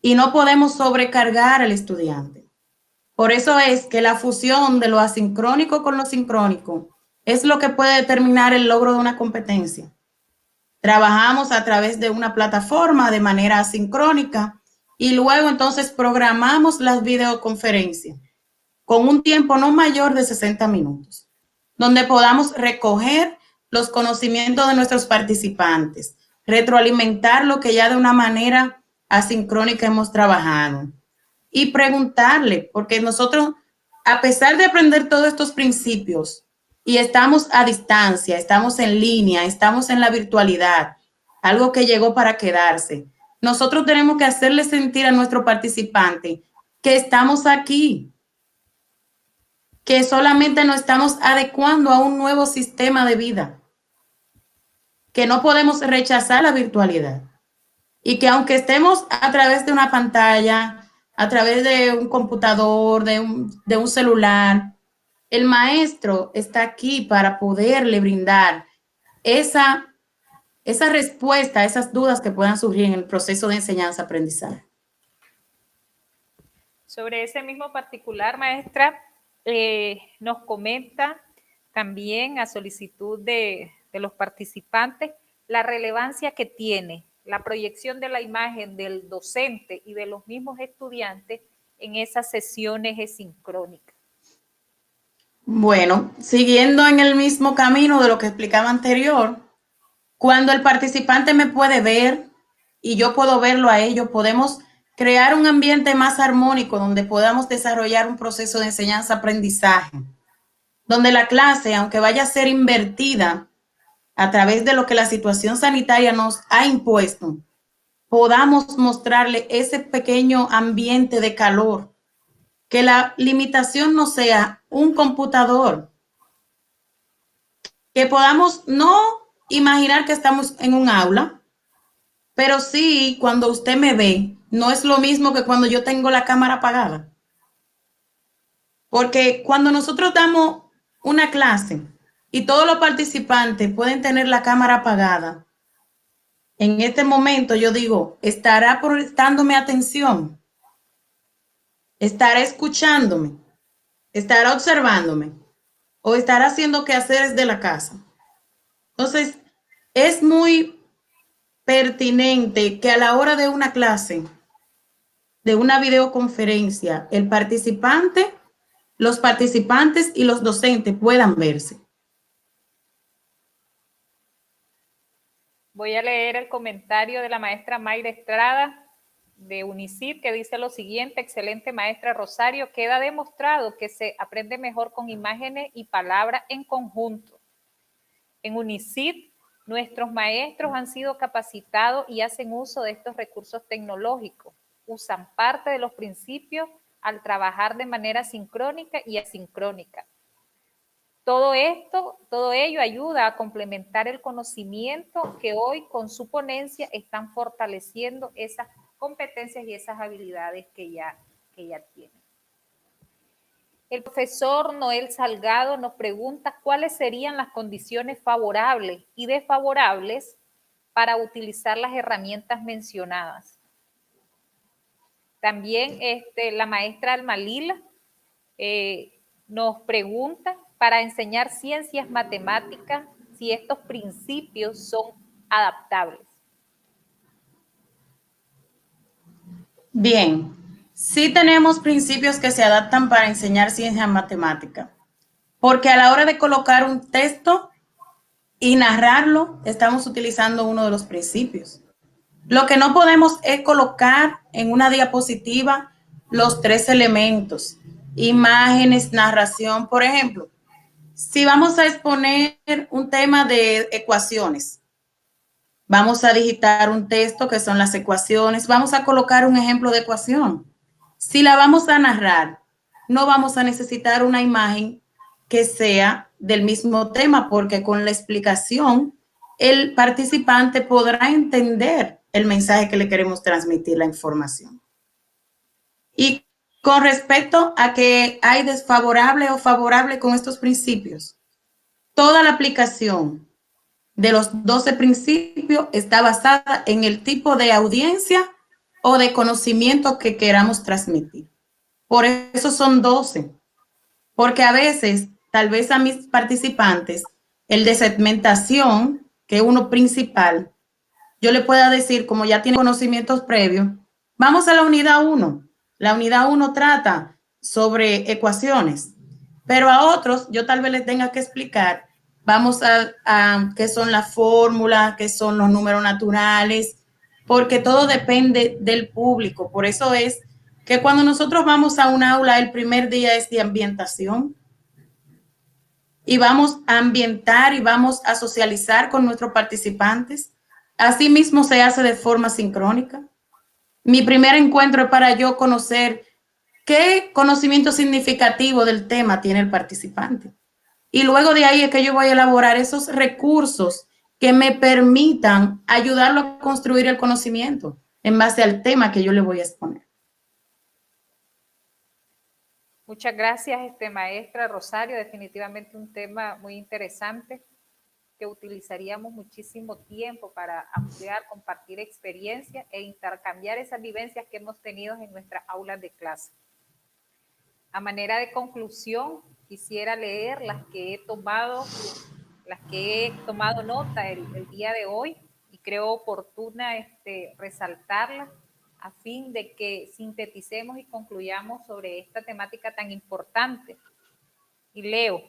y no podemos sobrecargar al estudiante. Por eso es que la fusión de lo asincrónico con lo sincrónico es lo que puede determinar el logro de una competencia. Trabajamos a través de una plataforma de manera asincrónica y luego entonces programamos las videoconferencias con un tiempo no mayor de 60 minutos, donde podamos recoger los conocimientos de nuestros participantes, retroalimentar lo que ya de una manera asincrónica hemos trabajado y preguntarle, porque nosotros, a pesar de aprender todos estos principios y estamos a distancia, estamos en línea, estamos en la virtualidad, algo que llegó para quedarse, nosotros tenemos que hacerle sentir a nuestro participante que estamos aquí, que solamente nos estamos adecuando a un nuevo sistema de vida, que no podemos rechazar la virtualidad y que aunque estemos a través de una pantalla, a través de un computador, de un celular, el maestro está aquí para poderle brindar esa respuesta a esas dudas que puedan surgir en el proceso de enseñanza-aprendizaje. Sobre ese mismo particular, maestra, nos comenta también a solicitud de los participantes la relevancia que tiene la proyección de la imagen del docente y de los mismos estudiantes en esas sesiones sincrónicas. Bueno, siguiendo en el mismo camino de lo que explicaba anterior, cuando el participante me puede ver y yo puedo verlo a ellos, podemos crear un ambiente más armónico donde podamos desarrollar un proceso de enseñanza-aprendizaje, donde la clase, aunque vaya a ser invertida a través de lo que la situación sanitaria nos ha impuesto, podamos mostrarle ese pequeño ambiente de calor, que la limitación no sea un computador, que podamos no imaginar que estamos en un aula, pero sí cuando usted me ve, no es lo mismo que cuando yo tengo la cámara apagada. Porque cuando nosotros damos una clase y todos los participantes pueden tener la cámara apagada, en este momento yo digo, ¿estará prestándome atención? ¿Estará escuchándome? ¿Estará observándome? ¿O estará haciendo quehaceres de la casa? Entonces, es muy pertinente que a la hora de una clase, de una videoconferencia, el participante, los participantes y los docentes puedan verse. Voy a leer el comentario de la maestra Mayra Estrada de UNICID, que dice lo siguiente: excelente maestra Rosario, queda demostrado que se aprende mejor con imágenes y palabras en conjunto. En UNICID, nuestros maestros han sido capacitados y hacen uso de estos recursos tecnológicos. Usan parte de los principios al trabajar de manera sincrónica y asincrónica. Todo ello ayuda a complementar el conocimiento que hoy con su ponencia están fortaleciendo esas competencias y esas habilidades que ya tienen. El profesor Noel Salgado nos pregunta cuáles serían las condiciones favorables y desfavorables para utilizar las herramientas mencionadas. También la maestra Almalila nos pregunta para enseñar ciencias matemáticas si estos principios son adaptables. Bien, sí tenemos principios que se adaptan para enseñar ciencias matemáticas, porque a la hora de colocar un texto y narrarlo, estamos utilizando uno de los principios. Lo que no podemos es colocar en una diapositiva los tres elementos: imágenes, narración. Por ejemplo, si vamos a exponer un tema de ecuaciones, vamos a digitar un texto que son las ecuaciones, vamos a colocar un ejemplo de ecuación. Si la vamos a narrar, no vamos a necesitar una imagen que sea del mismo tema, porque con la explicación el participante podrá entender el mensaje que le queremos transmitir, la información. Y con respecto a que hay desfavorable o favorable con estos principios, toda la aplicación de los 12 principios está basada en el tipo de audiencia o de conocimiento que queramos transmitir. Por eso son 12, porque a veces, tal vez a mis participantes, el de segmentación, que es uno principal, yo le pueda decir, como ya tiene conocimientos previos, vamos a la unidad 1. La unidad 1 trata sobre ecuaciones, pero a otros yo tal vez les tenga que explicar, vamos a qué son las fórmulas, qué son los números naturales, porque todo depende del público. Por eso es que cuando nosotros vamos a un aula, el primer día es de ambientación y vamos a ambientar y vamos a socializar con nuestros participantes. Asimismo se hace de forma sincrónica. Mi primer encuentro es para yo conocer qué conocimiento significativo del tema tiene el participante. Y luego de ahí es que yo voy a elaborar esos recursos que me permitan ayudarlo a construir el conocimiento en base al tema que yo le voy a exponer. Muchas gracias, maestra Rosario. Definitivamente un tema muy interesante que utilizaríamos muchísimo tiempo para ampliar, compartir experiencias e intercambiar esas vivencias que hemos tenido en nuestras aulas de clase. A manera de conclusión, quisiera leer las que he tomado nota el día de hoy y creo oportuna resaltarlas a fin de que sinteticemos y concluyamos sobre esta temática tan importante. Y leo: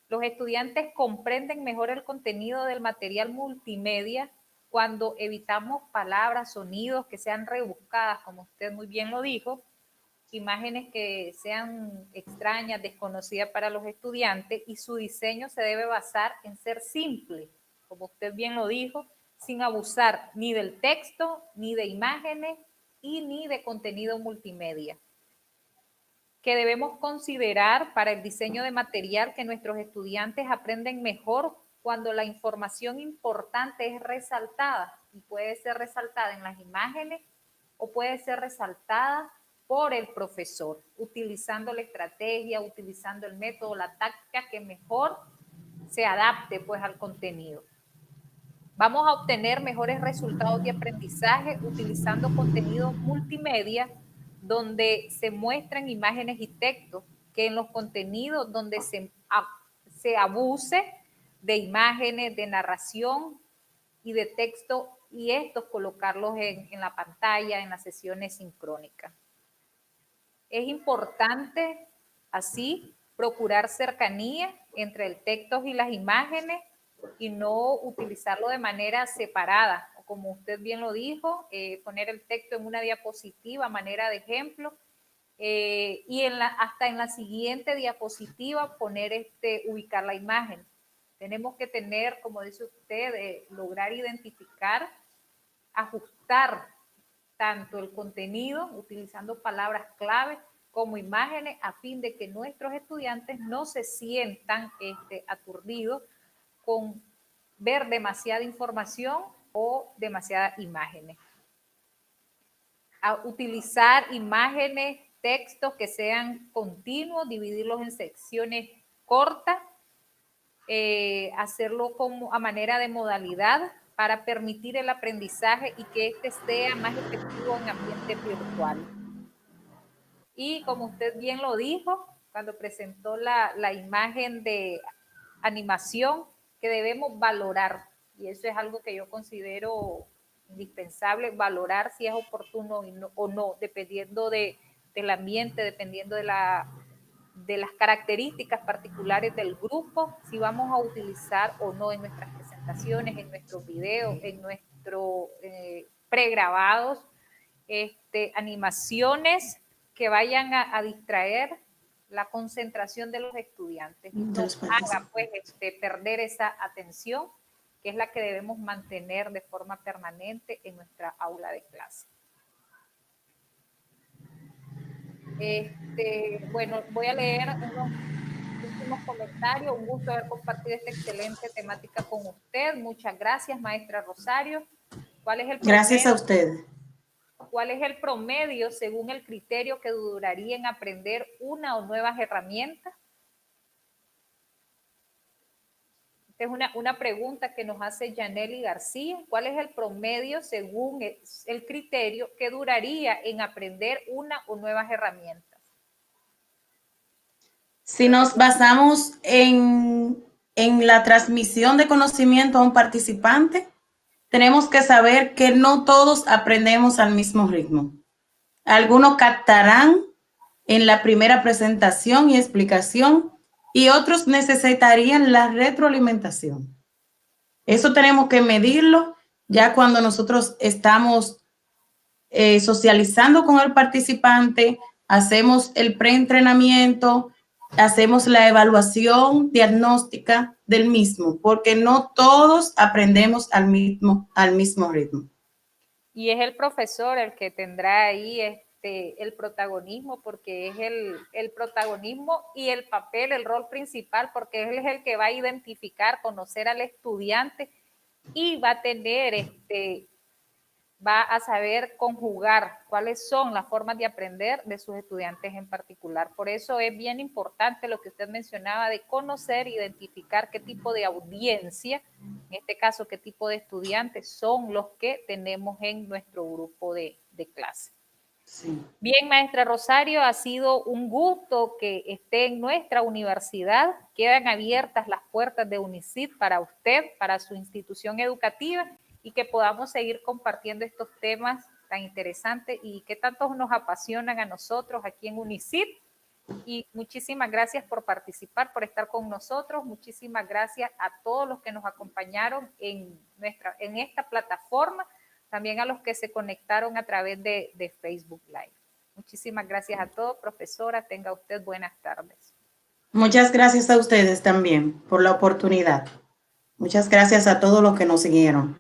los estudiantes comprenden mejor el contenido del material multimedia cuando evitamos palabras, sonidos que sean rebuscadas, como usted muy bien lo dijo, imágenes que sean extrañas, desconocidas para los estudiantes, y su diseño se debe basar en ser simple, como usted bien lo dijo, sin abusar ni del texto, ni de imágenes y ni de contenido multimedia. Que debemos considerar para el diseño de material que nuestros estudiantes aprenden mejor cuando la información importante es resaltada, y puede ser resaltada en las imágenes o puede ser resaltada por el profesor, utilizando la estrategia, utilizando el método, la táctica que mejor se adapte pues al contenido. Vamos a obtener mejores resultados de aprendizaje utilizando contenido multimedia donde se muestran imágenes y textos, que en los contenidos donde se abuse de imágenes, de narración y de texto, y estos colocarlos en la pantalla, en las sesiones sincrónicas. Es importante, así, procurar cercanía entre el texto y las imágenes y no utilizarlo de manera separada. Como usted bien lo dijo, poner el texto en una diapositiva a manera de ejemplo y hasta en la siguiente diapositiva ubicar la imagen. Tenemos que tener, como dice usted, lograr identificar, ajustar tanto el contenido utilizando palabras clave como imágenes a fin de que nuestros estudiantes no se sientan aturdidos con ver demasiada información o demasiadas imágenes. A utilizar imágenes, textos que sean continuos, dividirlos en secciones cortas, hacerlo como a manera de modalidad para permitir el aprendizaje y que este sea más efectivo en ambiente virtual. Y como usted bien lo dijo, cuando presentó la imagen de animación, que debemos valorar, y eso es algo que yo considero indispensable, valorar si es oportuno o no, dependiendo del ambiente, dependiendo de las características particulares del grupo, si vamos a utilizar o no en nuestras presentaciones, en nuestros videos, en nuestros pregrabados, animaciones que vayan a distraer la concentración de los estudiantes y nos haga pues perder esa atención que es la que debemos mantener de forma permanente en nuestra aula de clase. Bueno, voy a leer unos últimos comentarios. Un gusto haber compartido esta excelente temática con usted. Muchas gracias, maestra Rosario. ¿Cuál es el promedio? Gracias a usted. ¿Cuál es el promedio según el criterio que duraría en aprender una o nuevas herramientas? Esta es una pregunta que nos hace Yaneli García. ¿Cuál es el promedio según el criterio que duraría en aprender una o nuevas herramientas? Si nos basamos en la transmisión de conocimiento a un participante, tenemos que saber que no todos aprendemos al mismo ritmo. Algunos captarán en la primera presentación y explicación y otros necesitarían la retroalimentación. Eso tenemos que medirlo ya cuando nosotros estamos socializando con el participante, hacemos el preentrenamiento, hacemos la evaluación diagnóstica del mismo, porque no todos aprendemos al mismo ritmo. Y es el profesor el que tendrá ahí el protagonismo, porque es el protagonismo y el papel, el rol principal, porque él es el que va a identificar, conocer al estudiante y va a tener, va a saber conjugar cuáles son las formas de aprender de sus estudiantes en particular. Por eso es bien importante lo que usted mencionaba de conocer, identificar qué tipo de audiencia, en este caso, qué tipo de estudiantes son los que tenemos en nuestro grupo de clase. Sí. Bien, maestra Rosario, ha sido un gusto que esté en nuestra universidad. Quedan abiertas las puertas de UNICIT para usted, para su institución educativa, y que podamos seguir compartiendo estos temas tan interesantes y que tanto nos apasionan a nosotros aquí en UNICIT. Y muchísimas gracias por participar, por estar con nosotros. Muchísimas gracias a todos los que nos acompañaron en esta plataforma, también a los que se conectaron a través de Facebook Live. Muchísimas gracias a todos, profesora. Tenga usted buenas tardes. Muchas gracias a ustedes también por la oportunidad. Muchas gracias a todos los que nos siguieron.